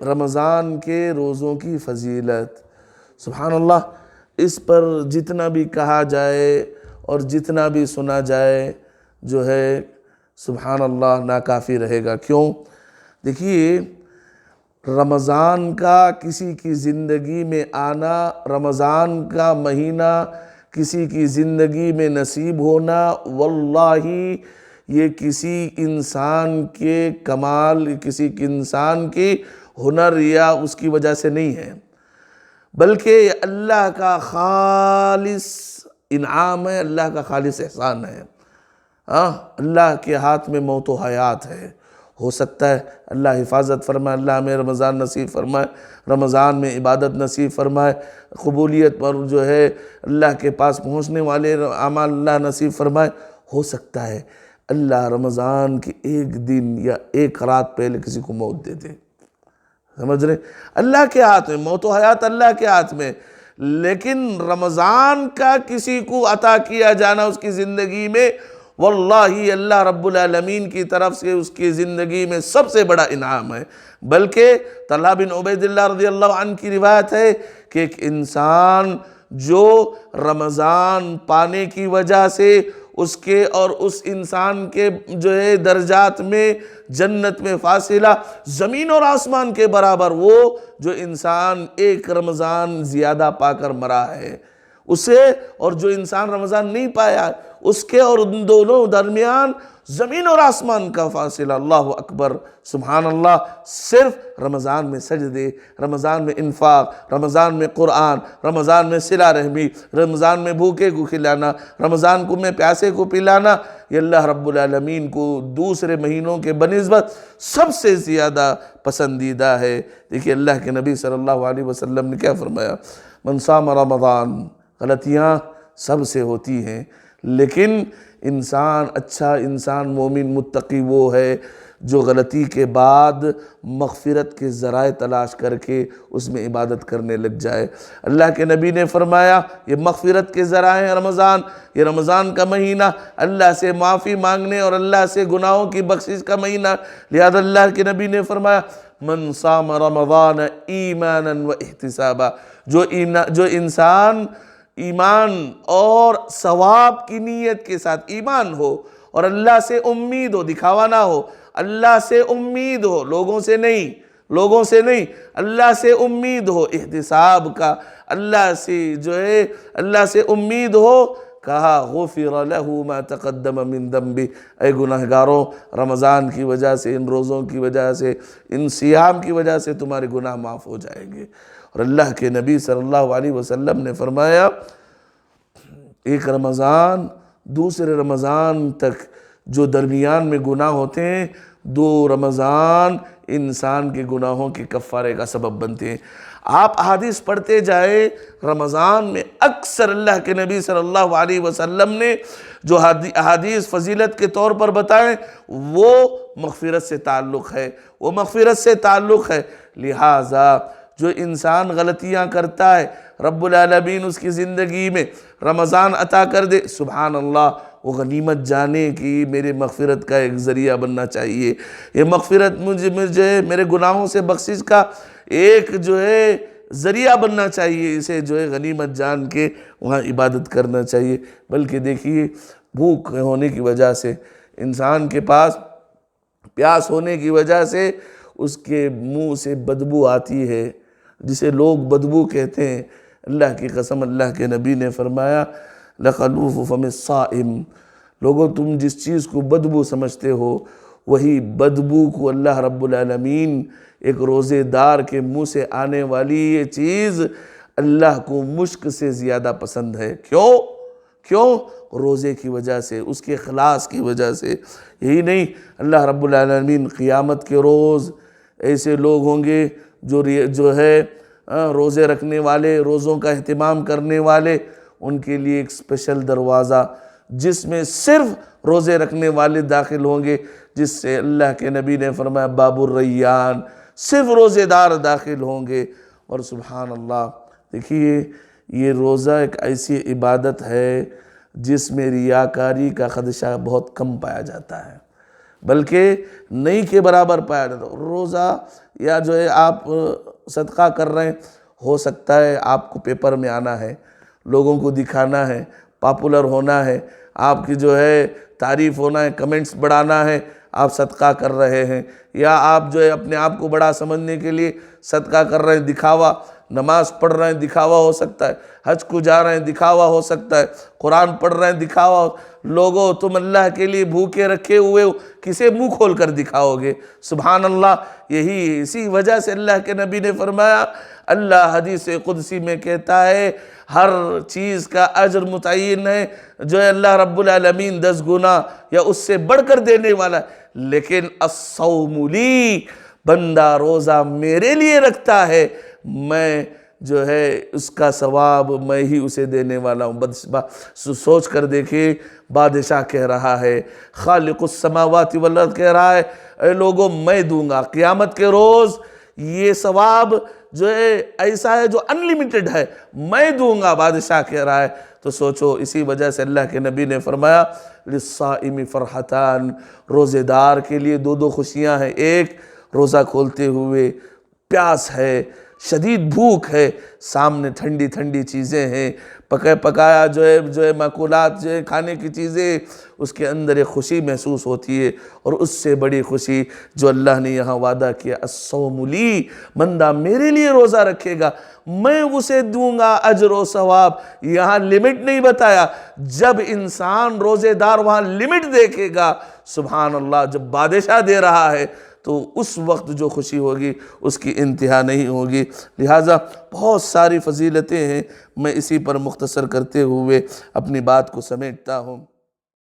رمضان کے روزوں کی فضیلت، سبحان اللہ، اس پر جتنا بھی کہا جائے اور جتنا بھی سنا جائے جو ہے سبحان اللہ ناکافی رہے گا۔ کیوں؟ دیکھیے، رمضان کا کسی کی زندگی میں آنا، رمضان کا مہینہ کسی کی زندگی میں نصیب ہونا، واللہ یہ کسی انسان کے کمال، کسی انسان کی ہنر یا اس کی وجہ سے نہیں ہے، بلکہ یہ اللہ کا خالص انعام ہے، اللہ کا خالص احسان ہے۔ اللہ کے ہاتھ میں موت و حیات ہے۔ ہو سکتا ہے اللہ حفاظت فرمائے، اللہ ہمیں رمضان نصیب فرمائے، رمضان میں عبادت نصیب فرمائے، قبولیت پر جو ہے اللہ کے پاس پہنچنے والے اعمال اللہ نصیب فرمائے۔ ہو سکتا ہے اللہ رمضان کے ایک دن یا ایک رات پہلے کسی کو موت دے دے، سمجھ رہے؟ اللہ کے ہاتھ میں، موت و حیات اللہ کے ہاتھ میں، لیکن رمضان کا کسی کو عطا کیا جانا اس کی زندگی میں، واللہ اللہ رب العالمین کی طرف سے اس کی زندگی میں سب سے بڑا انعام ہے۔ بلکہ طلحہ بن عبید اللہ رضی اللہ عنہ کی روایت ہے کہ ایک انسان جو رمضان پانے کی وجہ سے اس کے اور اس انسان کے جو ہے درجات میں جنت میں فاصلہ زمین اور آسمان کے برابر، وہ جو انسان ایک رمضان زیادہ پا کر مرا ہے اسے، اور جو انسان رمضان نہیں پایا اس کے اور ان دونوں درمیان زمین اور آسمان کا فاصلہ، اللہ اکبر، سبحان اللہ۔ صرف رمضان میں سجدے، رمضان میں انفاق، رمضان میں قرآن، رمضان میں صلہ رحمی، رمضان میں بھوکے کو کھلانا، رمضان میں پیاسے کو پلانا، یہ اللہ رب العالمین کو دوسرے مہینوں کے بنسبت سب سے زیادہ پسندیدہ ہے۔ دیکھیے اللہ کے نبی صلی اللہ علیہ وسلم نے کیا فرمایا؟ من صام رمضان، غلطیاں سب سے ہوتی ہیں، لیکن انسان اچھا، انسان مومن متقی وہ ہے جو غلطی کے بعد مغفرت کے ذرائع تلاش کر کے اس میں عبادت کرنے لگ جائے۔ اللہ کے نبی نے فرمایا یہ مغفرت کے ذرائع ہیں رمضان، یہ رمضان کا مہینہ اللہ سے معافی مانگنے اور اللہ سے گناہوں کی بخشش کا مہینہ، لہذا اللہ کے نبی نے فرمایا من صام رمضان ایمانا و احتسابا، جو انسان ایمان اور ثواب کی نیت کے ساتھ، ایمان ہو اور اللہ سے امید ہو، دکھاوا نہ ہو، اللہ سے امید ہو، لوگوں سے نہیں، اللہ سے امید ہو، احتساب کا، اللہ سے جو ہے اللہ سے امید ہو، کہا غفر له ما تقدم من ذنبہ، اے گناہگاروں، رمضان کی وجہ سے، ان روزوں کی وجہ سے، ان صیام کی وجہ سے تمہارے گناہ معاف ہو جائیں گے۔ اور اللہ کے نبی صلی اللہ علیہ وسلم نے فرمایا ایک رمضان دوسرے رمضان تک جو درمیان میں گناہ ہوتے ہیں، 2 رمضان انسان کے گناہوں کے کفارے کا سبب بنتے ہیں۔ آپ احادیث پڑھتے جائیں، رمضان میں اکثر اللہ کے نبی صلی اللہ علیہ وسلم نے جو احادیث فضیلت کے طور پر بتائیں وہ مغفرت سے تعلق ہے، لہٰذا جو انسان غلطیاں کرتا ہے رب العالمین اس کی زندگی میں رمضان عطا کر دے، سبحان اللہ، وہ غنیمت جانے کی میرے مغفرت کا ایک ذریعہ بننا چاہیے، یہ مغفرت مجھے میرے گناہوں سے بخشش کا ایک جو ہے ذریعہ بننا چاہیے، اسے جو ہے غنیمت جان کے وہاں عبادت کرنا چاہیے۔ بلکہ دیکھیے بھوک ہونے کی وجہ سے، انسان کے پاس پیاس ہونے کی وجہ سے اس کے منہ سے بدبو آتی ہے، جسے لوگ بدبو کہتے ہیں، اللہ کی قسم اللہ کے نبی نے فرمایا لخلوف فم الصائم، لوگوں تم جس چیز کو بدبو سمجھتے ہو وہی بدبو کو اللہ رب العالمین ایک روزے دار کے منہ سے آنے والی یہ چیز اللہ کو مشک سے زیادہ پسند ہے۔ کیوں؟ روزے کی وجہ سے، اس کے اخلاص کی وجہ سے۔ یہی نہیں، اللہ رب العالمین قیامت کے روز ایسے لوگ ہوں گے جو ہے روزے رکھنے والے، روزوں کا اہتمام کرنے والے، ان کے لیے ایک اسپیشل دروازہ جس میں صرف روزے رکھنے والے داخل ہوں گے، جس سے اللہ کے نبی نے فرمایا باب الریان، صرف روزے دار داخل ہوں گے۔ اور سبحان اللہ، دیکھیے یہ روزہ ایک ایسی عبادت ہے جس میں ریاکاری کا خدشہ بہت کم پایا جاتا ہے۔ بلکہ نہیں کے برابر پایا جاتا ہے۔ روزہ یا جو ہے آپ صدقہ کر رہے ہیں، ہو سکتا ہے آپ کو پیپر میں آنا ہے، لوگوں کو دکھانا ہے، پاپولر ہونا ہے، آپ کی جو ہے تعریف ہونا ہے، کمنٹس بڑھانا ہے، آپ صدقہ کر رہے ہیں، یا آپ جو ہے اپنے آپ کو بڑا سمجھنے کے لیے صدقہ کر رہے ہیں، دکھاوا، نماز پڑھ رہے ہیں دکھاوا ہو سکتا ہے، حج کو جا رہے ہیں دکھاوا ہو سکتا ہے، قرآن پڑھ رہے ہیں دکھاوا ہو۔ لوگوں تم اللہ کے لیے بھوکے رکھے ہوئے ہو، کسے منہ کھول کر دکھاؤ گے؟ سبحان اللہ۔ اسی وجہ سے اللہ کے نبی نے فرمایا، اللہ حدیث قدسی میں کہتا ہے ہر چیز کا اجر متعین ہے، جو ہے اللہ رب العالمین 10 گنا یا اس سے بڑھ کر دینے والا ہے، لیکن الصوم لی، بندہ روزہ میرے لیے رکھتا ہے، میں جو ہے اس کا ثواب میں ہی اسے دینے والا ہوں۔ سوچ کر دیکھیں، بادشاہ کہہ رہا ہے، خالق السماوات والارض کہہ رہا ہے، اے لوگوں میں دوں گا قیامت کے روز یہ ثواب جو ہے ایسا ہے جو انلیمیٹڈ ہے، میں دوں گا، بادشاہ کہہ رہا ہے۔ تو سوچو، اسی وجہ سے اللہ کے نبی نے فرمایا للصائم فرحتان، روزے دار کے لیے دو خوشیاں ہیں۔ ایک، روزہ کھولتے ہوئے پیاس ہے، شدید بھوک ہے، سامنے ٹھنڈی ٹھنڈی چیزیں ہیں، پکایا جو ہے ماکولات جو ہے کھانے کی چیزیں، اس کے اندر ایک خوشی محسوس ہوتی ہے، اور اس سے بڑی خوشی جو اللہ نے یہاں وعدہ کیا، الصوم لی، بندہ میرے لیے روزہ رکھے گا میں اسے دوں گا اجر و ثواب۔ یہاں لمٹ نہیں بتایا، جب انسان روزے دار وہاں لمٹ دیکھے گا، سبحان اللہ، جب بادشاہ دے رہا ہے تو اس وقت جو خوشی ہوگی اس کی انتہا نہیں ہوگی۔ لہٰذا بہت ساری فضیلتیں ہیں، میں اسی پر مختصر کرتے ہوئے اپنی بات کو سمیٹتا ہوں۔